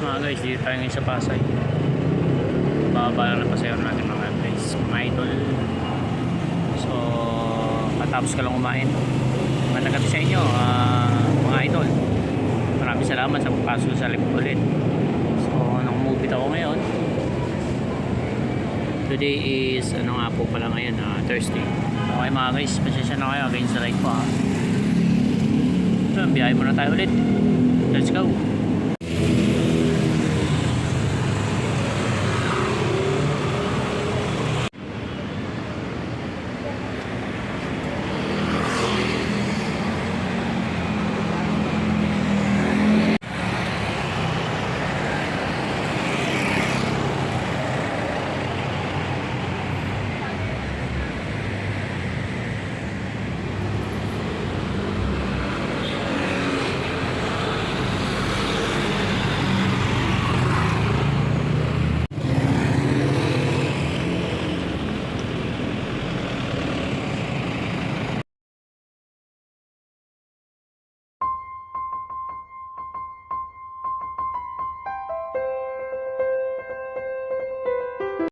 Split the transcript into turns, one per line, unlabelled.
Guys, dito tayo ngayon sa Pasay. Bababa lang na pasayo natin mga guys, mga idol. So matapos ka lang kumain, magandang gabi sa inyo mga idol. Maraming salamat sa pagpasok sa live ulit. So nang-movie ako ngayon. Today is ano nga po pala ngayon, Thursday. Okay mga guys, pasensya na kayo against the light po ha. So biyahe muna tayo ulit. Let's go.